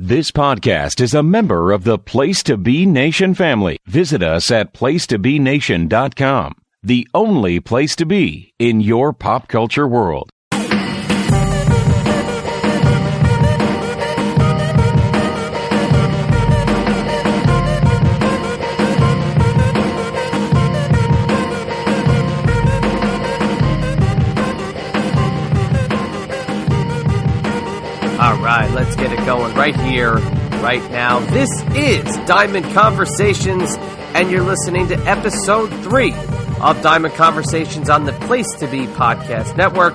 This podcast is a member of the Place to Be Nation family. Visit us at placetobenation.com, the only place to be in your pop culture world. All right, let's get it going right here, right now. This is Diamond Conversations, and you're listening to episode 3 of Diamond Conversations on the Place to Be Podcast Network.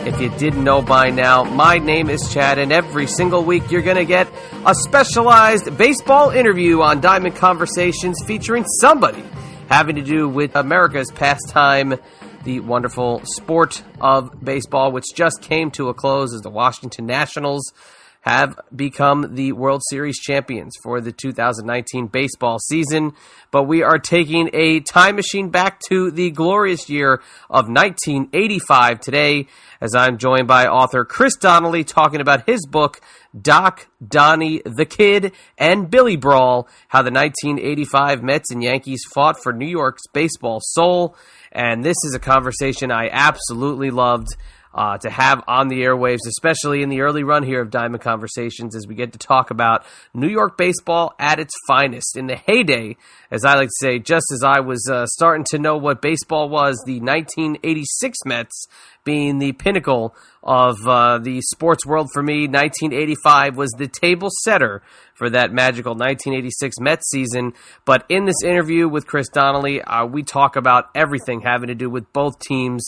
If you didn't know by now, my name is Chad, and every single week you're going to get a specialized baseball interview on Diamond Conversations featuring somebody having to do with America's pastime, the wonderful sport of baseball, which just came to a close as the Washington Nationals have become the World Series champions for the 2019 baseball season. But we are taking a time machine back to the glorious year of 1985 today, as I'm joined by author Chris Donnelly talking about his book, Doc, Donnie, the Kid, and Billy Brawl, how the 1985 Mets and Yankees fought for New York's baseball soul. And this is a conversation I absolutely loved to have on the airwaves, especially in the early run here of Diamond Conversations, as we get to talk about New York baseball at its finest. In the heyday, as I like to say, just as I was starting to know what baseball was, the 1986 Mets being the pinnacle of the sports world for me. 1985 was the table setter for that magical 1986 Mets season. But in this interview with Chris Donnelly, we talk about everything having to do with both teams,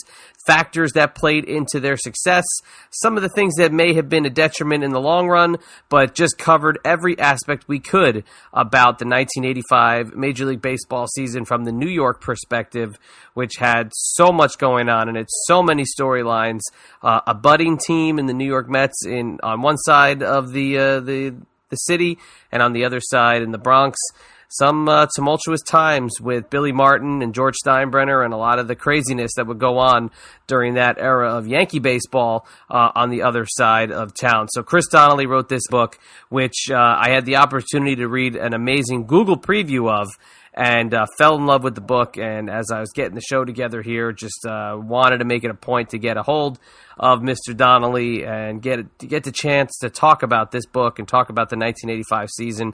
factors that played into their success, some of the things that may have been a detriment in the long run, but just covered every aspect we could about the 1985 Major League Baseball season from the New York perspective, which had so much going on in it, so many storylines, a budding team in the New York Mets on one side of the city, and on the other side in the Bronx, some tumultuous times with Billy Martin and George Steinbrenner and a lot of the craziness that would go on during that era of Yankee baseball on the other side of town. So Chris Donnelly wrote this book, which I had the opportunity to read an amazing Google preview of, and fell in love with the book. And as I was getting the show together here, just wanted to make it a point to get a hold of Mr. Donnelly and get the chance to talk about this book and talk about the 1985 season,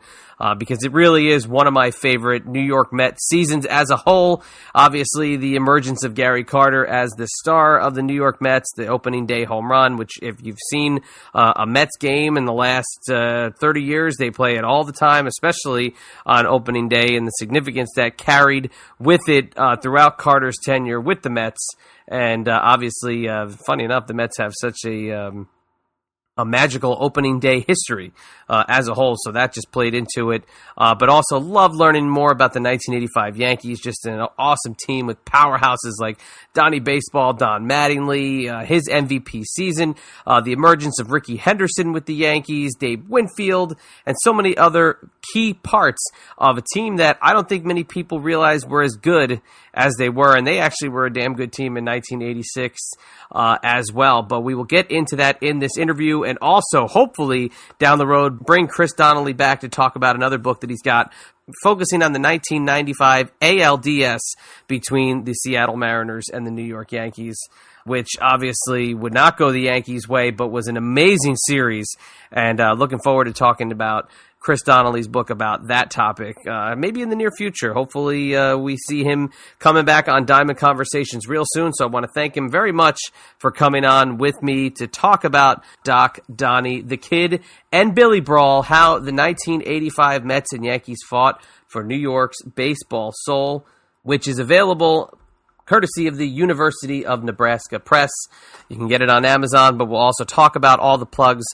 because it really is one of my favorite New York Mets seasons as a whole. Obviously, the emergence of Gary Carter as the star of the New York Mets, the opening day home run, which if you've seen a Mets game in the last 30 years, they play it all the time, especially on opening day, and the significance that carried with it throughout Carter's tenure with the Mets. And obviously, funny enough, the Mets have such a magical opening day history as a whole, so that just played into it. But also love learning more about the 1985 Yankees, just an awesome team with powerhouses like Donnie Baseball, Don Mattingly, his MVP season, the emergence of Rickey Henderson with the Yankees, Dave Winfield, and so many other key parts of a team that I don't think many people realize were as good as they were, and they actually were a damn good team in 1986 as well. But we will get into that in this interview, and also, hopefully, down the road, bring Chris Donnelly back to talk about another book that he's got, focusing on the 1995 ALDS between the Seattle Mariners and the New York Yankees, which obviously would not go the Yankees' way, but was an amazing series. And looking forward to talking about Chris Donnelly's book about that topic, maybe in the near future. Hopefully we see him coming back on Diamond Conversations real soon. So I want to thank him very much for coming on with me to talk about Doc, Donnie, the Kid, and Billy Brawl, how the 1985 Mets and Yankees fought for New York's baseball soul, which is available courtesy of the University of Nebraska Press. You can get it on Amazon, but we'll also talk about all the plugs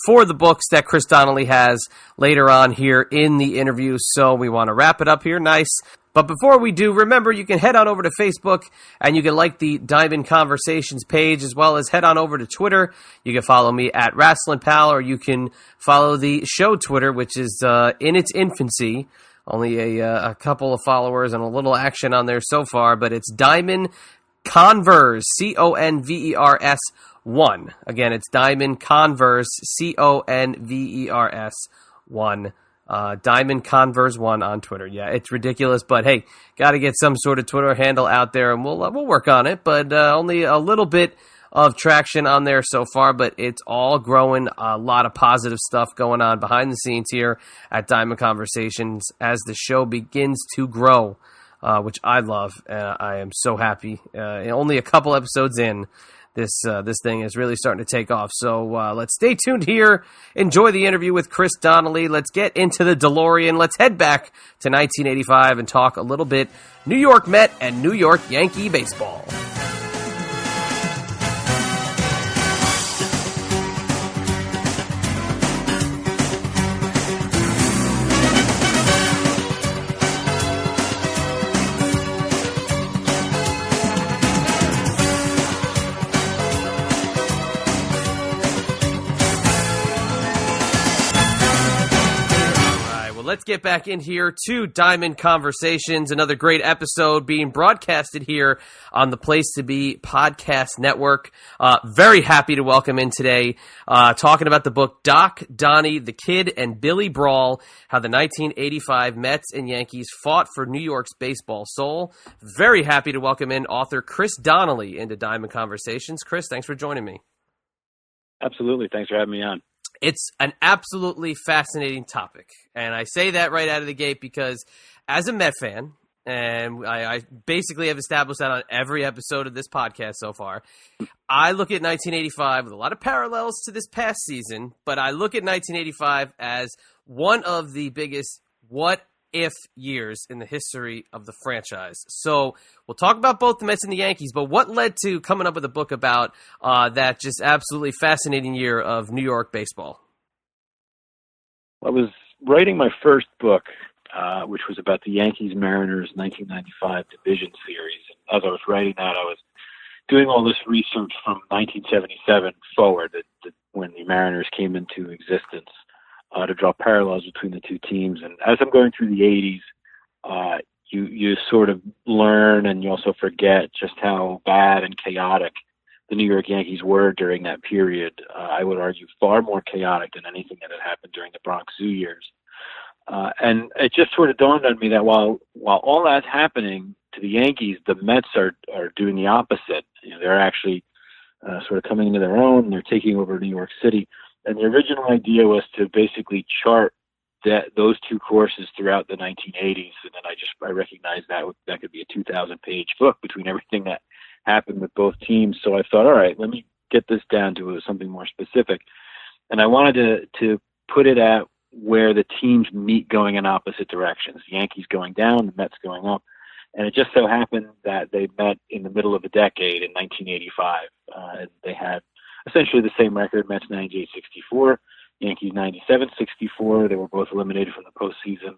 for the books that Chris Donnelly has later on here in the interview. So we want to wrap it up here nice. But before we do, remember, you can head on over to Facebook and you can like the Diamond Conversations page, as well as head on over to Twitter. You can follow me at Wrestling Pal, or you can follow the show Twitter, which is in its infancy. Only a couple of followers and a little action on there so far, but it's Diamond Converse, Convers 1. Again, it's Diamond Converse, Convers 1. Diamond Converse 1 on Twitter. Yeah, it's ridiculous, but hey, got to get some sort of Twitter handle out there, and we'll work on it. But only a little bit of traction on there so far, but it's all growing. A lot of positive stuff going on behind the scenes here at Diamond Conversations as the show begins to grow, which I love. I am so happy. Only a couple episodes in. This thing is really starting to take off. So let's stay tuned here. Enjoy the interview with Chris Donnelly. Let's get into the DeLorean. Let's head back to 1985 and talk a little bit New York Met and New York Yankee baseball. Let's get back in here to Diamond Conversations, another great episode being broadcasted here on the Place to Be Podcast Network. Very happy to welcome in today, talking about the book Doc, Donnie, the Kid, and Billy Brawl, how the 1985 Mets and Yankees fought for New York's baseball soul. Very happy to welcome in author Chris Donnelly into Diamond Conversations. Chris, thanks for joining me. Absolutely. Thanks for having me on. It's an absolutely fascinating topic, and I say that right out of the gate because as a Met fan, and I basically have established that on every episode of this podcast so far, I look at 1985 with a lot of parallels to this past season, but I look at 1985 as one of the biggest what-if years in the history of the franchise. So we'll talk about both the Mets and the Yankees, but what led to coming up with a book about that just absolutely fascinating year of New York baseball? I was writing my first book, which was about the Yankees-Mariners 1995 division series. And as I was writing that, I was doing all this research from 1977 forward, when the Mariners came into existence, to draw parallels between the two teams. And as I'm going through the 80s, you sort of learn, and you also forget just how bad and chaotic the New York Yankees were during that period. I would argue far more chaotic than anything that had happened during the Bronx Zoo years. And it just sort of dawned on me that while all that's happening to the Yankees, the Mets are doing the opposite. You know, they're actually sort of coming into their own, and they're taking over New York City. And the original idea was to basically chart those two courses throughout the 1980s. And then I recognized that could be a 2,000-page book between everything that happened with both teams. So I thought, all right, let me get this down to something more specific. And I wanted to put it at where the teams meet going in opposite directions. The Yankees going down, the Mets going up. And it just so happened that they met in the middle of the decade in 1985. And they had essentially the same record, Mets 98-64, Yankees 97-64. They were both eliminated from the postseason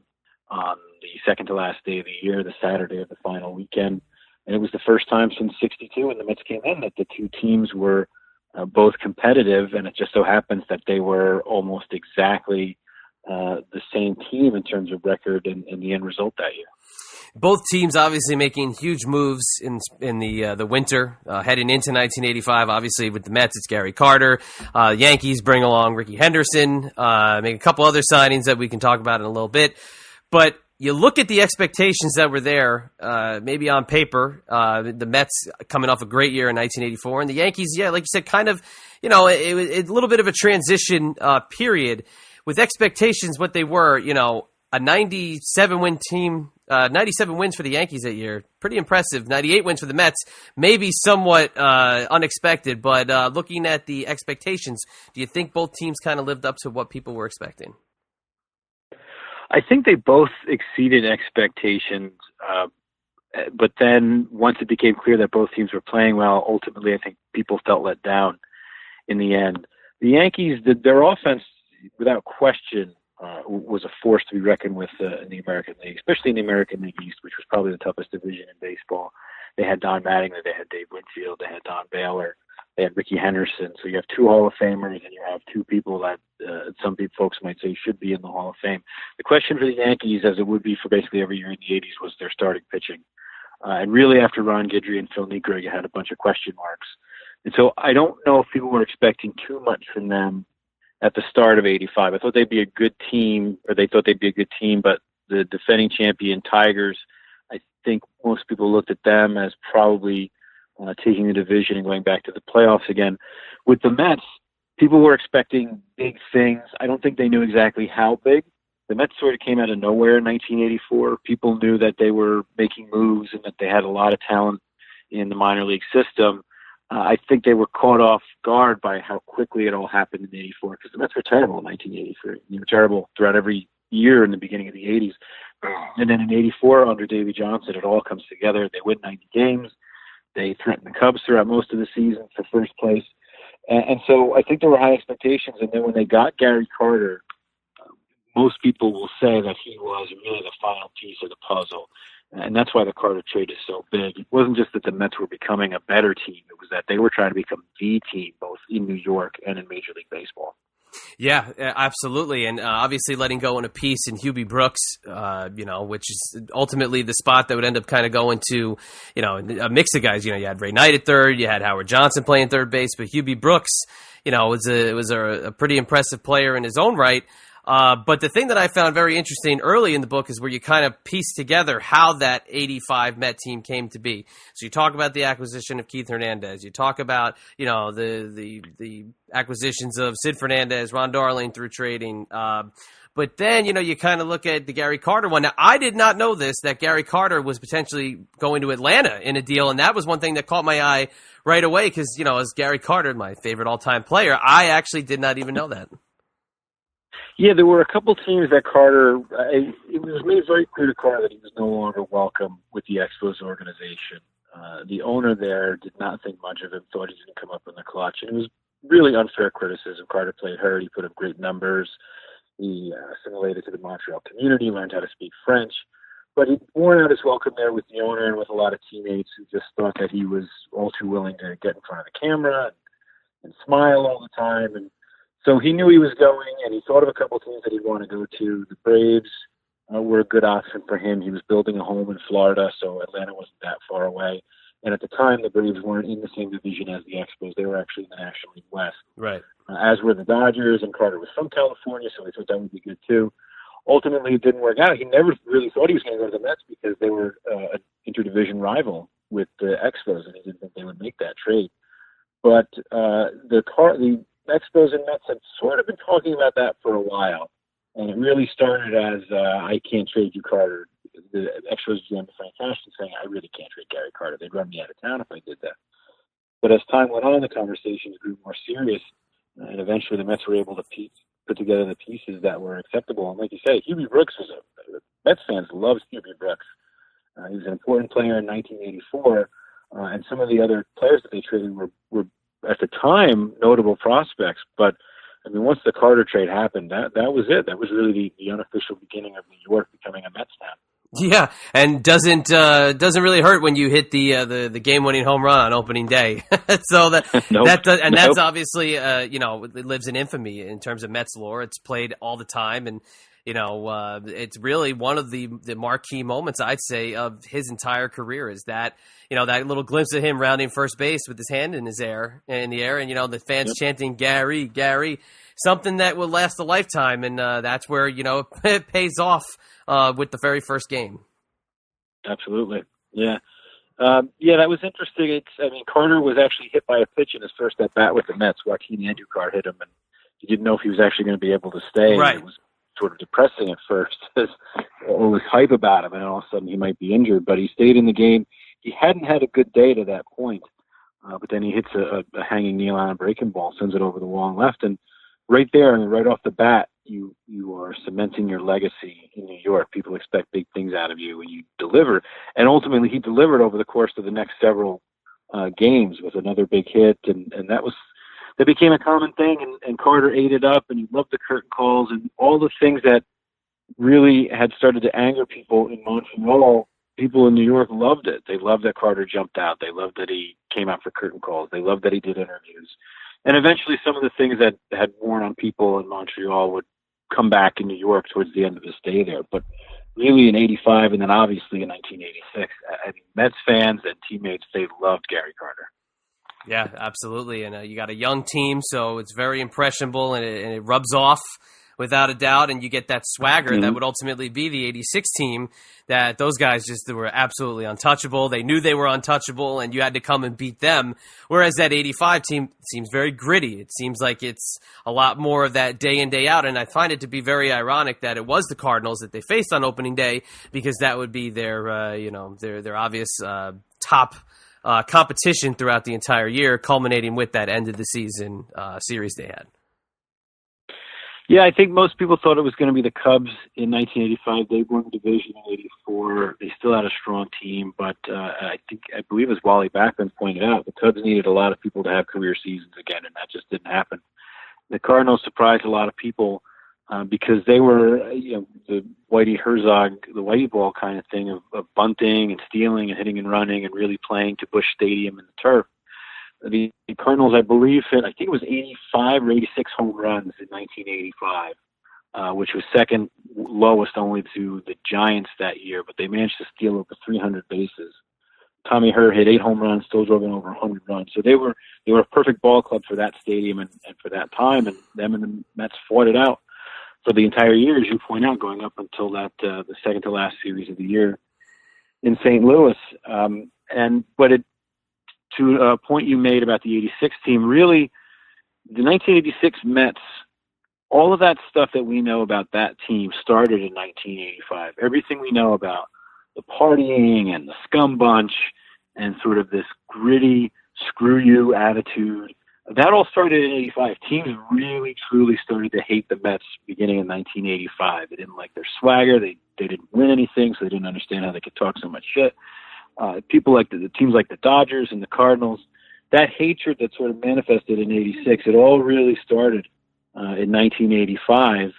on the second to last day of the year, the Saturday of the final weekend. And it was the first time since 62 when the Mets came in that the two teams were both competitive, and it just so happens that they were almost exactly the same team in terms of record and the end result that year. Both teams obviously making huge moves in the winter, heading into 1985. Obviously, with the Mets, it's Gary Carter. Yankees bring along Ricky Henderson, make a couple other signings that we can talk about in a little bit. But you look at the expectations that were there, maybe on paper, the Mets coming off a great year in 1984, and the Yankees, yeah, like you said, kind of, it was a little bit of a transition period with expectations. What they were, a 97-win team. 97 wins for the Yankees that year. Pretty impressive. 98 wins for the Mets. Maybe somewhat unexpected, but looking at the expectations, do you think both teams kind of lived up to what people were expecting? I think they both exceeded expectations, but then once it became clear that both teams were playing well, ultimately I think people felt let down in the end. The Yankees, their offense, without question, was a force to be reckoned with in the American League, especially in the American League East, which was probably the toughest division in baseball. They had Don Mattingly, they had Dave Winfield, they had Don Baylor, they had Ricky Henderson. So you have two Hall of Famers, and you have two people that some folks might say should be in the Hall of Fame. The question for the Yankees, as it would be for basically every year in the 80s, was their starting pitching. And really after Ron Guidry and Phil Negro, you had a bunch of question marks. And so I don't know if people were expecting too much from them at the start of '85. I thought they'd be a good team, or they thought they'd be a good team, but the defending champion Tigers, I think most people looked at them as probably taking the division and going back to the playoffs again. With the Mets, people were expecting big things. I don't think they knew exactly how big. The Mets sort of came out of nowhere in 1984. People knew that they were making moves and that they had a lot of talent in the minor league system. I think they were caught off guard by how quickly it all happened in '84, because the Mets were terrible in 1983. They were terrible throughout every year in the beginning of the '80s. And then in '84, under Davey Johnson, it all comes together. They win 90 games. They threatened the Cubs throughout most of the season for first place. And so I think there were high expectations. And then when they got Gary Carter, most people will say that he was really the final piece of the puzzle. And that's why the Carter trade is so big. It wasn't just that the Mets were becoming a better team. It was that they were trying to become the team, both in New York and in Major League Baseball. Yeah, absolutely. And obviously letting go in a piece in Hubie Brooks, which is ultimately the spot that would end up kind of going to, a mix of guys. You had Ray Knight at third, you had Howard Johnson playing third base, but Hubie Brooks, was a pretty impressive player in his own right. But the thing that I found very interesting early in the book is where you kind of piece together how that '85 Met team came to be. So you talk about the acquisition of Keith Hernandez. You talk about, the acquisitions of Sid Fernandez, Ron Darling through trading. But then, you kind of look at the Gary Carter one. Now, I did not know this, that Gary Carter was potentially going to Atlanta in a deal. And that was one thing that caught my eye right away because, as Gary Carter, my favorite all-time player, I actually did not even know that. Yeah, there were a couple teams that Carter, it was made very clear to Carter that he was no longer welcome with the Expos organization. The owner there did not think much of him, thought he didn't come up in the clutch. And it was really unfair criticism. Carter played hurt. He put up great numbers. He assimilated to the Montreal community, learned how to speak French. But he worn out his welcome there with the owner and with a lot of teammates who just thought that he was all too willing to get in front of the camera and smile all the time. And so he knew he was going, and he thought of a couple of teams that he'd want to go to. The Braves were a good option for him. He was building a home in Florida, so Atlanta wasn't that far away. And at the time, the Braves weren't in the same division as the Expos. They were actually in the National League West. Right. As were the Dodgers, and Carter was from California, so he thought that would be good too. Ultimately, it didn't work out. He never really thought he was going to go to the Mets because they were an interdivision rival with the Expos, and he didn't think they would make that trade. But the Expos and Mets had sort of been talking about that for a while, and it really started as I can't trade you, Carter. The Expos GM Frank Ashton saying, I really can't trade Gary Carter. They'd run me out of town if I did that. But as time went on, the conversations grew more serious, and eventually the Mets were able to put together the pieces that were acceptable. And like you say, Hubie Brooks was Mets fans loved Hubie Brooks. He was an important player in 1984, and some of the other players that they traded were at the time notable prospects. But I mean, once the Carter trade happened, that was it. That was really the unofficial beginning of New York becoming a Mets fan. Yeah, and doesn't really hurt when you hit the game-winning home run on opening day. So that's obviously it lives in infamy in terms of Mets lore. It's played all the time, and it's really one of the marquee moments, I'd say, of his entire career. Is that that little glimpse of him rounding first base with his hand in the air, and the fans chanting "Gary, Gary," something that will last a lifetime, and that's where it pays off. With the very first game. Absolutely. Yeah. That was interesting. Carter was actually hit by a pitch in his first at-bat with the Mets. Joaquin Andujar hit him, and he didn't know if he was actually going to be able to stay. Right. It was sort of depressing at first. All was hype about him, and all of a sudden he might be injured, but he stayed in the game. He hadn't had a good day to that point, but then he hits a hanging knee on a breaking ball, sends it over the wall and left, and right there, and right off the bat, you are cementing your legacy in New York. People expect big things out of you, and you deliver. And ultimately, he delivered over the course of the next several games with another big hit, and that became a common thing. And Carter ate it up, and he loved the curtain calls and all the things that really had started to anger people in Montreal. People in New York loved it. They loved that Carter jumped out. They loved that he came out for curtain calls. They loved that he did interviews. And eventually some of the things that had worn on people in Montreal would come back in New York towards the end of his stay there. But really in 85 and then obviously in 1986, Mets fans and teammates, they loved Gary Carter. Yeah, absolutely. And you got a young team, so it's very impressionable, and it rubs off without a doubt. And you get that swagger that would ultimately be the '86 team. That those guys just were absolutely untouchable. They knew they were untouchable, and you had to come and beat them. Whereas that '85 team seems very gritty. It seems like it's a lot more of that day in, day out. And I find it to be very ironic that it was the Cardinals that they faced on opening day, because that would be their obvious top competition throughout the entire year, culminating with that end of the season series they had. Yeah, I think most people thought it was going to be the Cubs in 1985. They won the division in '84. They still had a strong team, but I believe as Wally Backman pointed out, the Cubs needed a lot of people to have career seasons again, and that just didn't happen. The Cardinals surprised a lot of people because they were, the Whitey Herzog, the Whitey Ball kind of thing of bunting and stealing and hitting and running and really playing to Busch Stadium and the turf. The Cardinals, I believe, I think it was 85 or 86 home runs in 1985, which was second lowest only to the Giants that year, but they managed to steal over 300 bases. Tommy Herr hit 8 home runs, still drove in over 100 runs. So they were a perfect ball club for that stadium and for that time, and them and the Mets fought it out for the entire year, as you point out, going up until that the second to last series of the year in St. Louis. To a point you made about the '86 team, really, the 1986 Mets, all of that stuff that we know about that team started in 1985. Everything we know about the partying and the scum bunch and sort of this gritty, screw you attitude, that all started in '85. Teams really, truly started to hate the Mets beginning in 1985. They didn't like their swagger. They didn't win anything, so they didn't understand how they could talk so much shit. People like the teams like the Dodgers and the Cardinals, that hatred that sort of manifested in '86, it all really started in 1985.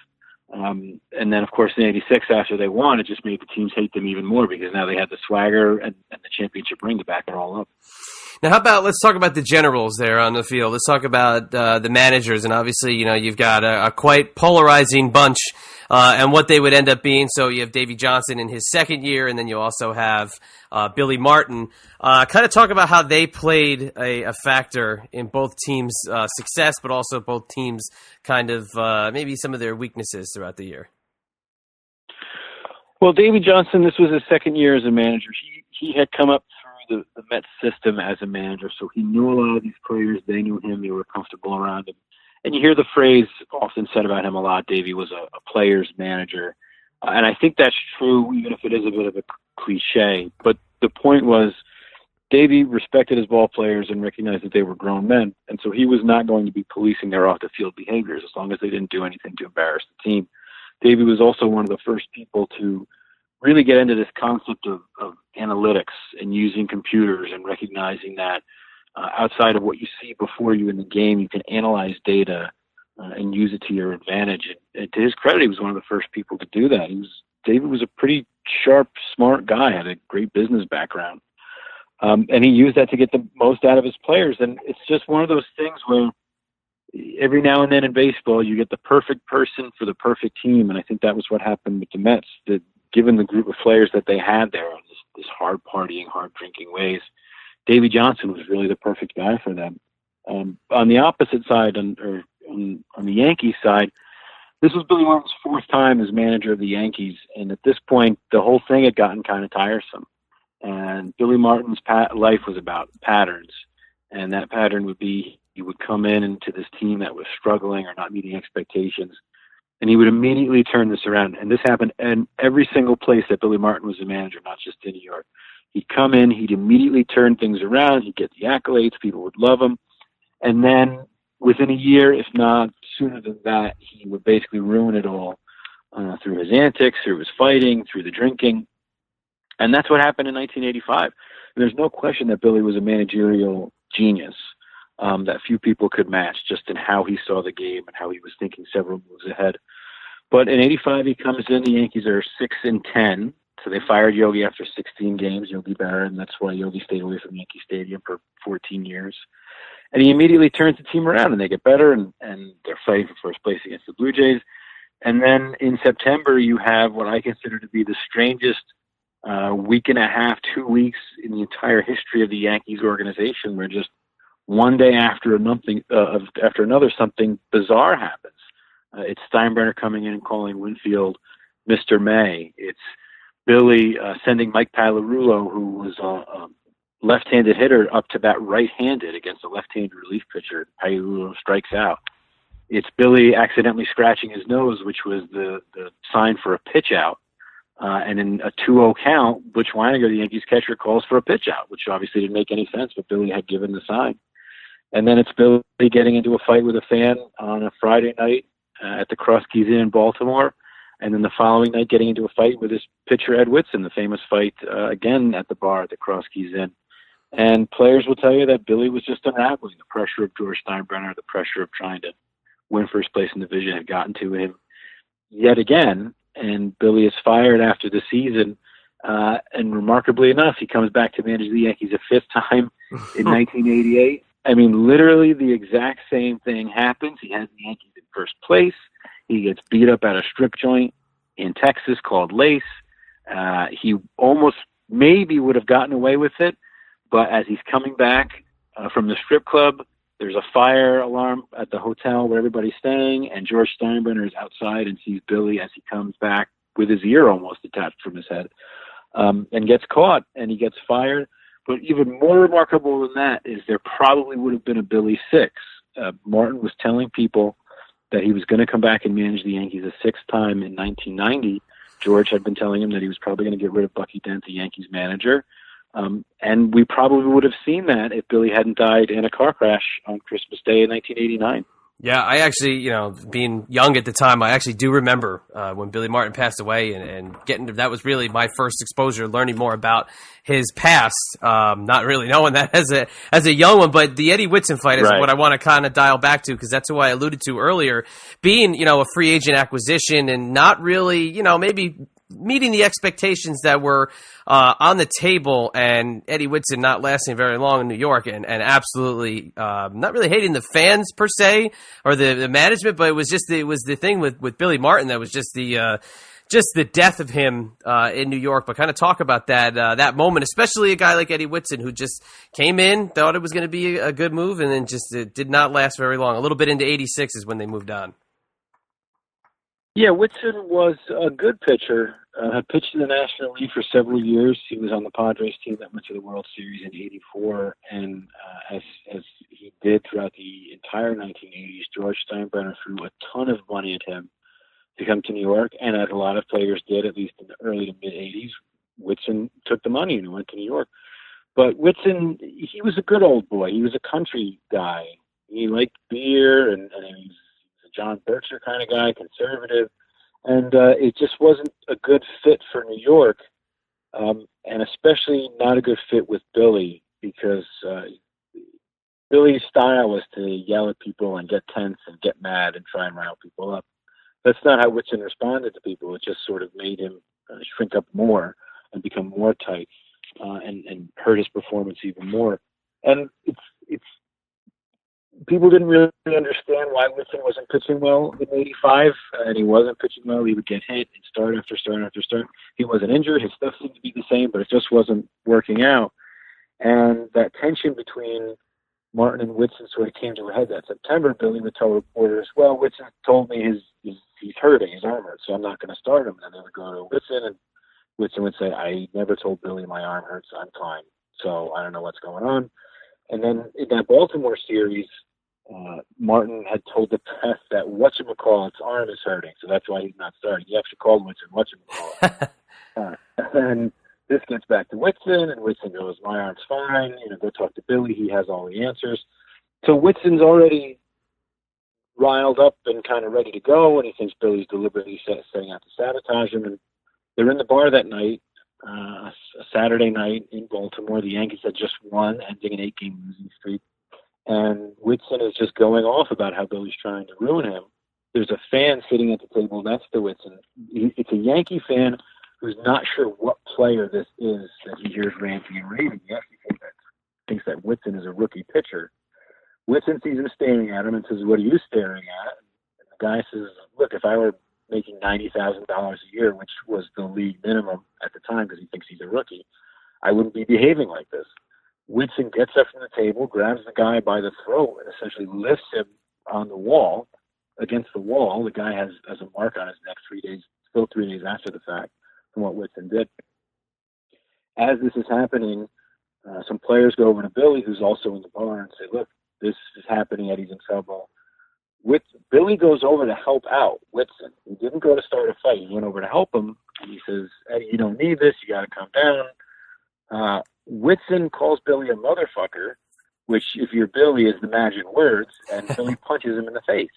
And then, of course, in '86, after they won, it just made the teams hate them even more because now they had the swagger and the championship ring to back it all up. Now, let's talk about the generals there on the field. Let's talk about the managers. And obviously, you've got a quite polarizing bunch and what they would end up being. So you have Davey Johnson in his second year, and then you also have Billy Martin. Kind of talk about how they played a factor in both teams' success, but also both teams' kind of maybe some of their weaknesses throughout the year. Well, Davey Johnson, this was his second year as a manager. He had come up through the Mets system as a manager, so he knew a lot of these players. They knew him. They were comfortable around him. And you hear the phrase often said about him a lot, Davey was a player's manager. And I think that's true, even if it is a bit of a cliche. But the point was, Davey respected his ball players and recognized that they were grown men. And so he was not going to be policing their off-the-field behaviors as long as they didn't do anything to embarrass the team. Davey was also one of the first people to really get into this concept of analytics and using computers and recognizing that outside of what you see before you in the game, you can analyze data and use it to your advantage. And to his credit, he was one of the first people to do that. David was a pretty sharp, smart guy, had a great business background. And he used that to get the most out of his players. And it's just one of those things where every now and then in baseball, you get the perfect person for the perfect team. And I think that was what happened with the Mets, that given the group of players that they had there on this hard partying, hard drinking ways, Davey Johnson was really the perfect guy for them. On the opposite side, on the Yankees side, this was Billy Martin's fourth time as manager of the Yankees. And at this point, the whole thing had gotten kind of tiresome. And Billy Martin's life was about patterns. And that pattern would be, he would come into this team that was struggling or not meeting expectations, and he would immediately turn this around. And this happened in every single place that Billy Martin was a manager, not just in New York. He'd come in, he'd immediately turn things around, he'd get the accolades, people would love him. And then within a year, if not sooner than that, he would basically ruin it all through his antics, through his fighting, through the drinking. And that's what happened in 1985. And there's no question that Billy was a managerial genius that few people could match, just in how he saw the game and how he was thinking several moves ahead. But in '85, he comes in. The Yankees are 6-10, so they fired Yogi after 16 games, Yogi Berra, and that's why Yogi stayed away from Yankee Stadium for 14 years. And he immediately turns the team around, and they get better, and they're fighting for first place against the Blue Jays. And then in September, you have what I consider to be the strangest week and a half, 2 weeks in the entire history of the Yankees organization, where just one day after another, something bizarre happens. It's Steinbrenner coming in and calling Winfield Mr. May. It's Billy sending Mike Pagliarulo, who was a left-handed hitter, up to bat right-handed against a left-handed relief pitcher. Pagliarulo strikes out. It's Billy accidentally scratching his nose, which was the sign for a pitch out. And in a 2-0 count, Butch Weiniger, the Yankees catcher, calls for a pitch out, which obviously didn't make any sense, but Billy had given the sign. And then it's Billy getting into a fight with a fan on a Friday night at the Cross Keys Inn in Baltimore. And then the following night getting into a fight with his pitcher, Ed Whitson, the famous fight again at the bar at the Cross Keys Inn. And players will tell you that Billy was just unraveling. The pressure of George Steinbrenner, the pressure of trying to win first place in the division had gotten to him yet again. And Billy is fired after the season. And remarkably enough, he comes back to manage the Yankees a fifth time in 1988. I mean, literally the exact same thing happens. He has the Yankees in first place. He gets beat up at a strip joint in Texas called Lace. He almost maybe would have gotten away with it, but as he's coming back from the strip club, there's a fire alarm at the hotel where everybody's staying, and George Steinbrenner is outside and sees Billy as he comes back with his ear almost detached from his head, and gets caught, and he gets fired. But even more remarkable than that is there probably would have been a Billy six. Martin was telling people that he was going to come back and manage the Yankees a sixth time in 1990. George had been telling him that he was probably going to get rid of Bucky Dent, the Yankees manager. And we probably would have seen that if Billy hadn't died in a car crash on Christmas Day in 1989. Yeah, I actually, being young at the time, I actually do remember when Billy Martin passed away and that was really my first exposure, learning more about his past, not really knowing that as a young one, but the Eddie Whitson fight is what I want to kind of dial back to, because that's who I alluded to earlier, being, a free agent acquisition and not really, maybe meeting the expectations that were on the table, and Eddie Whitson not lasting very long in New York, and absolutely not really hating the fans per se or the management, but it was the thing with Billy Martin that was just the death of him in New York. But kind of talk about that moment, especially a guy like Eddie Whitson, who just came in, thought it was going to be a good move, and then just it did not last very long. A little bit into '86 is when they moved on. Yeah, Whitson was a good pitcher. Had pitched in the National League for several years. He was on the Padres team that went to the World Series in '84, and as he did throughout the entire 1980s, George Steinbrenner threw a ton of money at him to come to New York, and as a lot of players did, at least in the early to mid '80s, Whitson took the money and went to New York. But Whitson, he was a good old boy. He was a country guy. He liked beer, and he was a John Berkshire kind of guy, conservative. And it just wasn't a good fit for New York, and especially not a good fit with Billy, because Billy's style was to yell at people and get tense and get mad and try and rile people up. That's not how Whitson responded to people. It just sort of made him shrink up more and become more tight, and hurt his performance even more. And it's people didn't really understand why Whitson wasn't pitching well in '85, and he wasn't pitching well. He would get hit and start after start after start. He wasn't injured. His stuff seemed to be the same, but it just wasn't working out. And that tension between Martin and Whitson sort of came to a head that September. Billy would tell reporters, well, Whitson told me he's hurting, his arm hurts, so I'm not going to start him. And they would go to Whitson, and Whitson would say, I never told Billy my arm hurts, I'm fine. So I don't know what's going on. And then in that Baltimore series, Martin had told the press that whatchamacallit's arm is hurting, so that's why he's not starting. He actually called Whitson whatchamacallit. And this gets back to Whitson, and Whitson goes, my arm's fine, go talk to Billy, he has all the answers. So Whitson's already riled up and kind of ready to go, and he thinks Billy's deliberately setting out to sabotage him. And they're in the bar that night, a Saturday night in Baltimore. The Yankees had just won, ending an 8-game losing streak. And Whitson is just going off about how Billy's trying to ruin him. There's a fan sitting at the table next to Whitson. It's a Yankee fan who's not sure what player this is that he hears ranting and raving. He actually thinks that Whitson is a rookie pitcher. Whitson sees him staring at him and says, what are you staring at? And the guy says, look, if I were making $90,000 a year, which was the league minimum at the time because he thinks he's a rookie, I wouldn't be behaving like this. Whitson gets up from the table, grabs the guy by the throat, and essentially lifts him on the wall, against the wall. The guy has a mark on his neck 3 days, still 3 days after the fact, from what Whitson did. As this is happening, some players go over to Billy, who's also in the bar, and say, look, this is happening, Eddie's in trouble. Billy goes over to help out Whitson. He didn't go to start a fight. He went over to help him, and he says, Eddie, you don't need this. You got to calm down. Whitson calls Billy a motherfucker, which, if you're Billy, is the magic words, and Billy punches him in the face.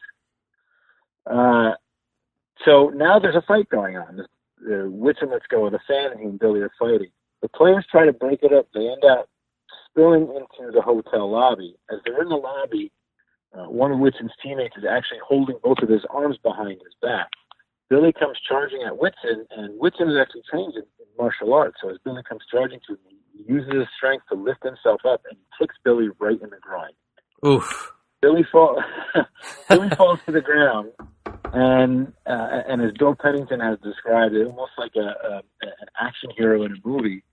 So now there's a fight going on. Whitson lets go of the fan, and he and Billy are fighting. The players try to break it up. They end up spilling into the hotel lobby. As they're in the lobby, one of Whitson's teammates is actually holding both of his arms behind his back. Billy comes charging at Whitson, and Whitson is actually trained in martial arts. So as Billy comes charging to him, he uses his strength to lift himself up and kicks Billy right in the groin. Oof. Billy falls to the ground, and as Bill Pennington has described it, almost like an action hero in a movie,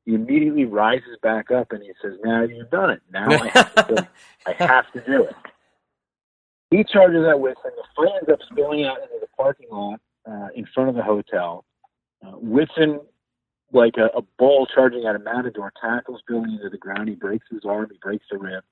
he immediately rises back up and he says, now you've done it. Now I have to do it. He charges at Whitson. The fight ends up spilling out into the parking lot in front of the hotel. Whitson, like a bull charging at a matador, tackles Billy into the ground. He breaks his arm. He breaks the rib.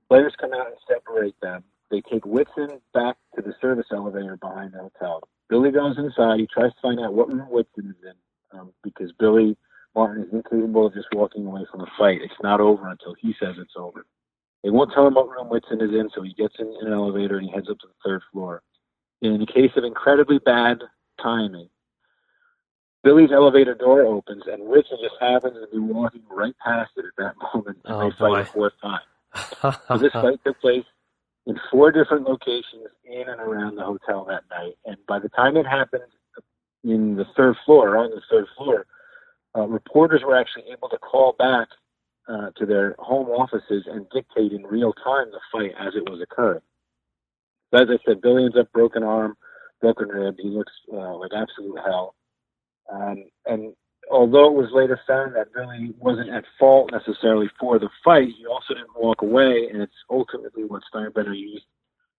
Players come out and separate them. They take Whitson back to the service elevator behind the hotel. Billy goes inside. He tries to find out what room Whitson is in because Billy Martin is incapable of just walking away from a fight. It's not over until he says it's over. They won't tell him what room Whitson is in, so he gets in an elevator and he heads up to the third floor. In the case of incredibly bad timing, Billy's elevator door opens and Whitson just happens to be walking right past it at that moment. And they fight a fourth time. So this fight took place in 4 different locations in and around the hotel that night. And by the time it happened on the third floor, reporters were actually able to call back to their home offices and dictate in real time the fight as it was occurring. So as I said, Billy ends up broken arm, broken rib. He looks like absolute hell. And although it was later found that Billy wasn't at fault necessarily for the fight, he also didn't walk away, and it's ultimately what Steinbrenner used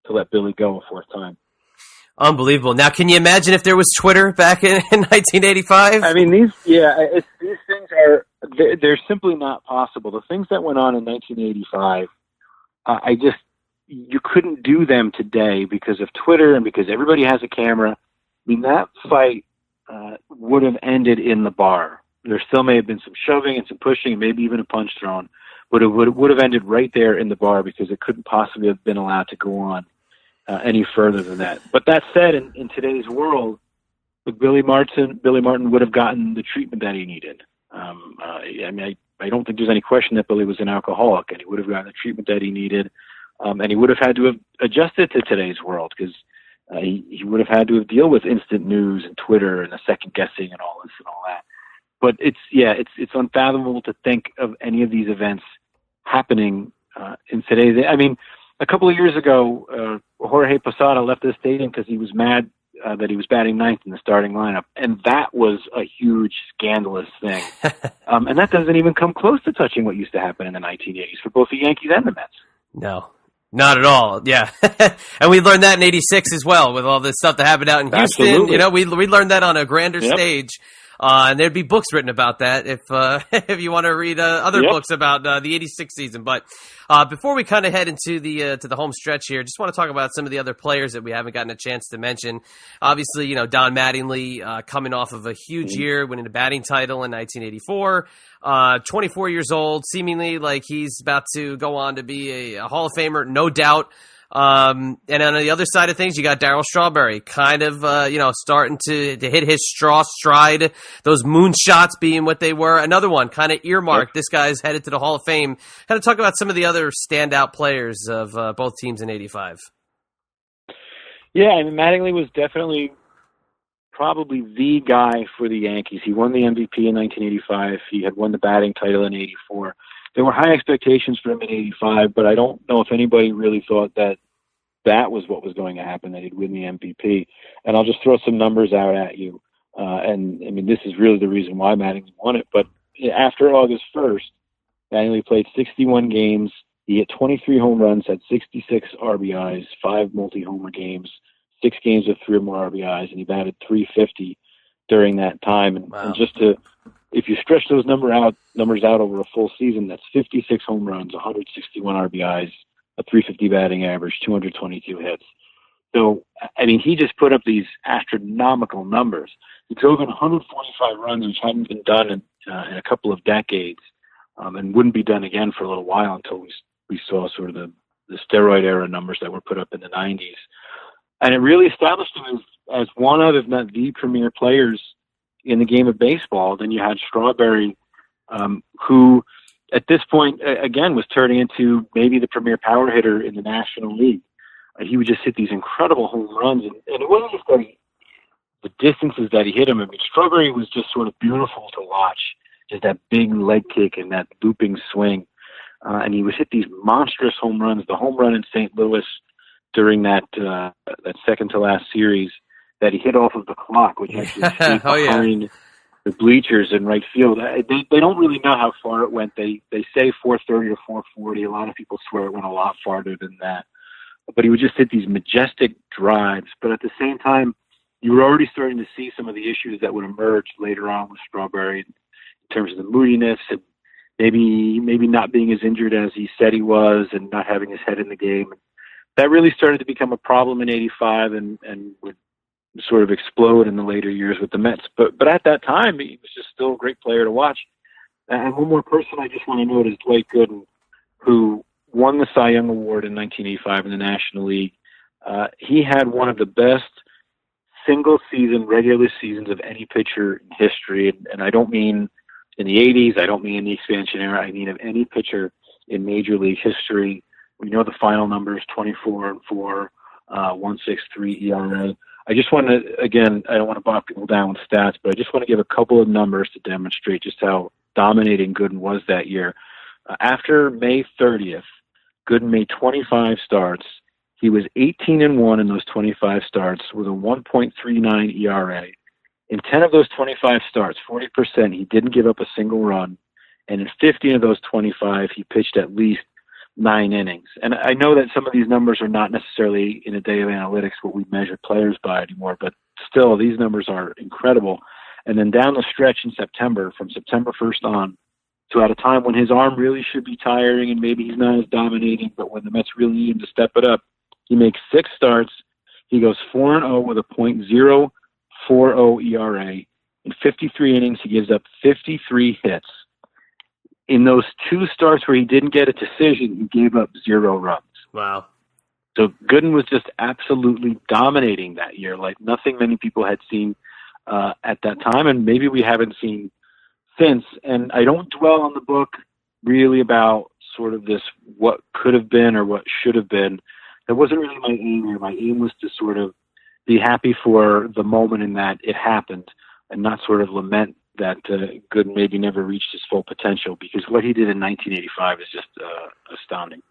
to let Billy go a fourth time. Unbelievable. Now, can you imagine if there was Twitter back in 1985? I mean, these things they're simply not possible. The things that went on in 1985, you couldn't do them today because of Twitter and because everybody has a camera. I mean, that fight would have ended in the bar. There still may have been some shoving and some pushing and maybe even a punch thrown, but it would have ended right there in the bar because it couldn't possibly have been allowed to go on any further than that. But that said, in today's world, Billy Martin would have gotten the treatment that he needed. I don't think there's any question that Billy was an alcoholic, and he would have gotten the treatment that he needed, and he would have had to have adjusted to today's world because he would have had to have deal with instant news and Twitter and the second guessing and all this and all that. But it's unfathomable to think of any of these events happening in today's. I mean, a couple of years ago, Jorge Posada left the stadium because he was mad that he was batting ninth in the starting lineup, and that was a huge scandalous thing. And that doesn't even come close to touching what used to happen in the 1980s for both the Yankees and the Mets. No. Not at all, yeah. And we learned that in 86 as well with all this stuff that happened out in Houston. Absolutely. You know, we learned that on a grander stage. And there'd be books written about that if you want to read other books about the 86 season. But before we kind of head into the home stretch here, just want to talk about some of the other players that we haven't gotten a chance to mention. Obviously, Don Mattingly coming off of a huge year, winning a batting title in 1984. 24 years old, seemingly like he's about to go on to be a Hall of Famer, no doubt. And on the other side of things, you got Darryl Strawberry kind of, starting to hit his stride, those moonshots being what they were. Another one kind of earmarked. Yep. This guy's headed to the Hall of Fame. Kind of talk about some of the other standout players of both teams in 85. Yeah, I mean, Mattingly was definitely probably the guy for the Yankees. He won the MVP in 1985. He had won the batting title in 84. There were high expectations for him in 85, but I don't know if anybody really thought that was what was going to happen, that he'd win the MVP. And I'll just throw some numbers out at you. And I mean, this is really the reason why Mattingly won it. But after August 1st, Mattingly played 61 games. He hit 23 home runs, had 66 RBIs, 5 multi-homer games, 6 games with 3 or more RBIs, and he batted .350 during that time. And just to, if you stretch those numbers out over a full season, that's 56 home runs, 161 RBIs, a .350 batting average, 222 hits. So, I mean, he just put up these astronomical numbers. He drove in 145 runs, which hadn't been done in a couple of decades, and wouldn't be done again for a little while until we saw sort of the steroid era numbers that were put up in the 90s. And it really established him as one of, if not the premier players in the game of baseball. Then you had Strawberry, who at this point, again, was turning into maybe the premier power hitter in the National League. He would just hit these incredible home runs. And it wasn't just that the distances that he hit them. I mean, Strawberry was just sort of beautiful to watch, just that big leg kick and that looping swing. And he would hit these monstrous home runs. The home run in St. Louis during that second to last series that he hit off of the clock, which actually stayed behind the bleachers in right field. They don't really know how far it went. They say 430 or 440. A lot of people swear it went a lot farther than that. But he would just hit these majestic drives. But at the same time, you were already starting to see some of the issues that would emerge later on with Strawberry in terms of the moodiness and maybe not being as injured as he said he was and not having his head in the game. That really started to become a problem in '85 and would sort of explode in the later years with the Mets. But at that time, he was just still a great player to watch. And one more person I just want to note is Dwight Gooden, who won the Cy Young Award in 1985 in the National League. He had one of the best single-season, regular seasons of any pitcher in history. And I don't mean in the 80s, I don't mean in the expansion era, I mean of any pitcher in Major League history. We know the final numbers, 24-4, 1.63 ERA. I just want to, again, I don't want to bog people down with stats, but I just want to give a couple of numbers to demonstrate just how dominating Gooden was that year. After May 30th, Gooden made 25 starts. He was 18-1 in those 25 starts with a 1.39 ERA. In 10 of those 25 starts, 40%, he didn't give up a single run. And in 15 of those 25, he pitched at least 9 innings. And I know that some of these numbers are not necessarily in a day of analytics what we measure players by anymore, but still, these numbers are incredible. And then down the stretch in September, from September 1st on, to at a time when his arm really should be tiring and maybe he's not as dominating, but when the Mets really need him to step it up, he makes 6 starts. He goes 4-0 with a .040 ERA. In 53 innings, he gives up 53 hits. In those 2 starts where he didn't get a decision, he gave up 0 runs. Wow. So Gooden was just absolutely dominating that year, like nothing many people had seen at that time, and maybe we haven't seen since. And I don't dwell on the book really about sort of this what could have been or what should have been. That wasn't really my aim here. My aim was to sort of be happy for the moment in that it happened and not sort of lament that Gooden maybe never reached his full potential, because what he did in 1985 is just astounding.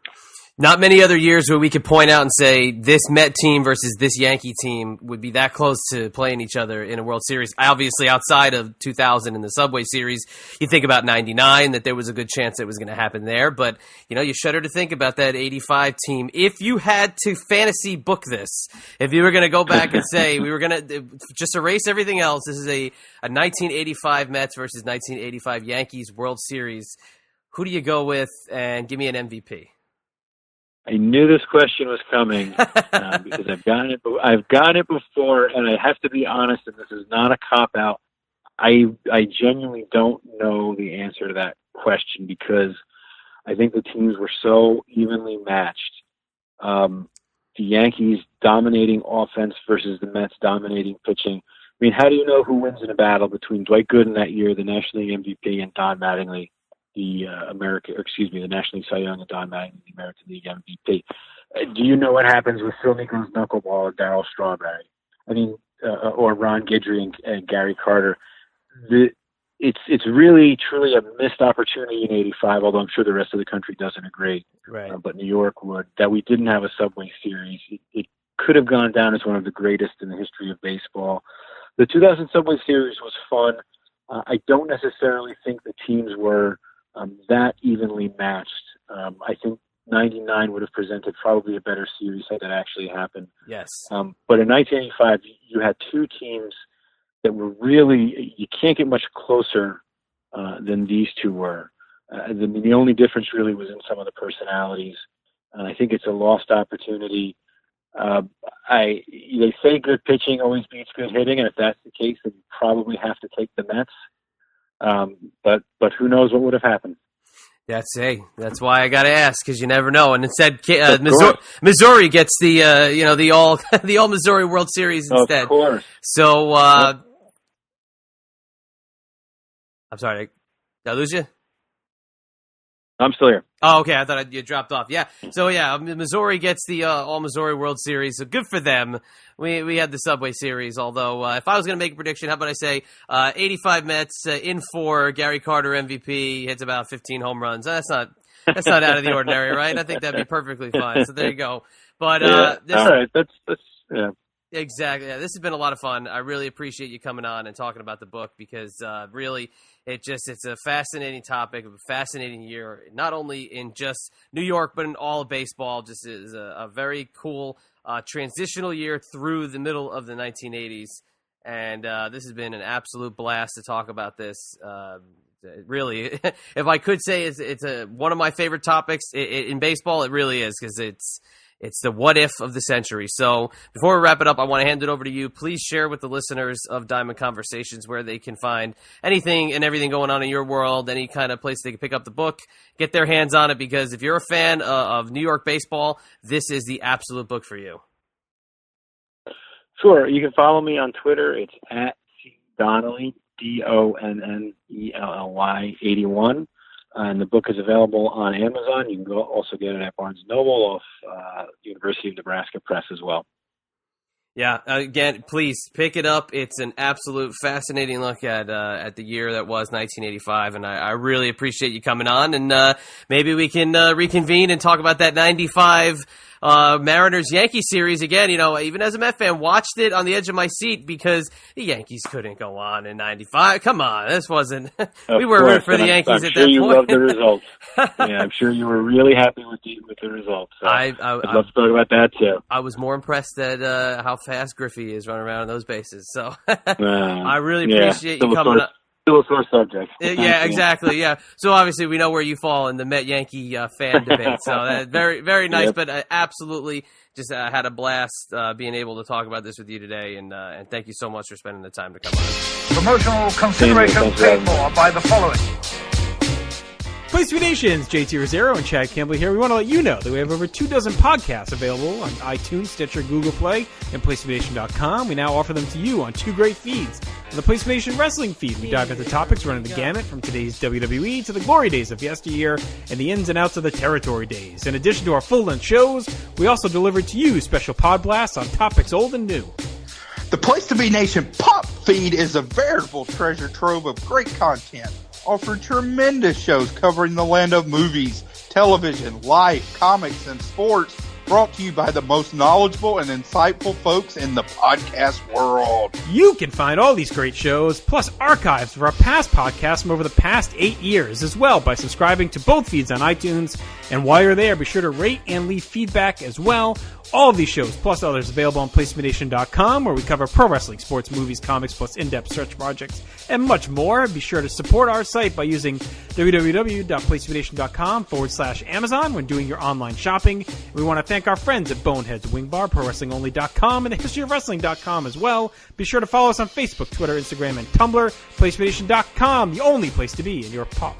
Not many other years where we could point out and say this Met team versus this Yankee team would be that close to playing each other in a World Series. Obviously, outside of 2000 in the Subway Series, you think about 99, that there was a good chance it was going to happen there. But, you shudder to think about that 85 team. If you had to fantasy book this, if you were going to go back and say we were going to just erase everything else, this is a 1985 Mets versus 1985 Yankees World Series, who do you go with, and give me an MVP? I knew this question was coming because I've gotten it before, and I have to be honest, and this is not a cop-out. I genuinely don't know the answer to that question because I think the teams were so evenly matched. The Yankees dominating offense versus the Mets dominating pitching. I mean, how do you know who wins in a battle between Dwight Gooden that year, the National League MVP, and Don Mattingly, the National League Cy Young, and Don Mattingly, the American League MVP? Do you know what happens with Phil Nichols' knuckleball or Darryl Strawberry? I mean, or Ron Guidry and Gary Carter. It's really, truly a missed opportunity in '85, although I'm sure the rest of the country doesn't agree. Right. But New York would, that we didn't have a Subway Series. It could have gone down as one of the greatest in the history of baseball. The 2000 Subway Series was fun. I don't necessarily think the teams were that evenly matched. I think 99 would have presented probably a better series had that actually happened. Yes. But in 1985, you had two teams that were really, you can't get much closer than these two were. The only difference really was in some of the personalities. I think it's a lost opportunity. They say good pitching always beats good hitting, and if that's the case, then you probably have to take the Mets. But who knows what would have happened? That's why I got to ask, because you never know. And instead, Missouri gets the the all Missouri World Series instead. Of course. So I'm sorry, did I lose you? I'm still here. Oh, okay. I thought you dropped off. Yeah. So, yeah, Missouri gets the All-Missouri World Series. So, good for them. We had the Subway Series, although if I was going to make a prediction, how about I say 85 Mets in 4, Gary Carter MVP, hits about 15 home runs. That's not out of the ordinary, right? I think that'd be perfectly fine. So, there you go. But all right. That's yeah. Exactly. Yeah, this has been a lot of fun. I really appreciate you coming on and talking about the book because really it's a fascinating topic, a fascinating year, not only in just New York, but in all of baseball. Just is a very cool transitional year through the middle of the 1980s. And this has been an absolute blast to talk about this. Really, if I could say it's one of my favorite topics in baseball, it really is because it's the what if of the century. So before we wrap it up, I want to hand it over to you. Please share with the listeners of Diamond Conversations where they can find anything and everything going on in your world, any kind of place they can pick up the book, get their hands on it, because if you're a fan of New York baseball, this is the absolute book for you. Sure. You can follow me on Twitter. It's @Donnelly, Donnelly 81. And the book is available on Amazon. You can also get it at Barnes & Noble off University of Nebraska Press as well. Yeah, again, please pick it up. It's an absolute fascinating look at the year that was 1985, and I really appreciate you coming on. And maybe we can reconvene and talk about that 95 Mariners-Yankees series again. You know, even as a Met fan, watched it on the edge of my seat because the Yankees couldn't go on in 95. Come on, this wasn't. We were rooting for the Yankees at that point. I'm sure you loved the results. Yeah, I'm sure you were really happy with the results. So I'd love to talk about that too. I was more impressed at how fast Griffey is running around on those bases. So I really appreciate you coming up. Still a sore subject. Yeah, exactly. Yeah. So obviously we know where you fall in the Met-Yankee fan debate. So that's very, very nice. Yep. But absolutely just had a blast being able to talk about this with you today. And thank you so much for spending the time to come on. Promotional consideration paid for by the following. Place to Be Nations, JT Rosero and Chad Campbell here. We want to let you know that we have over 24 podcasts available on iTunes, Stitcher, Google Play, and PlaceToBeNation.com. We now offer them to you on 2 great feeds. On the Place to Be Nation Wrestling feed, we dive into topics running the gamut from today's WWE to the glory days of yesteryear and the ins and outs of the territory days. In addition to our full-length shows, we also deliver to you special pod blasts on topics old and new. The Place to Be Nation Pop feed is a veritable treasure trove of great content. Offer tremendous shows covering the land of movies, television, life, comics, and sports, brought to you by the most knowledgeable and insightful folks in the podcast world. You can find all these great shows, plus archives of our past podcasts from over the past 8 years as well by subscribing to both feeds on iTunes. And while you're there, be sure to rate and leave feedback as well. All of these shows, plus others, available on PlaceToBeNation.com, where we cover pro wrestling, sports, movies, comics, plus in-depth search projects, and much more. Be sure to support our site by using www.PlaceToBeNation.com/Amazon when doing your online shopping. And we want to thank our friends at Boneheads Wing Bar, ProWrestlingOnly.com, and TheHistoryOfWrestling.com as well. Be sure to follow us on Facebook, Twitter, Instagram, and Tumblr. PlaceToBeNation.com, the only place to be in your pop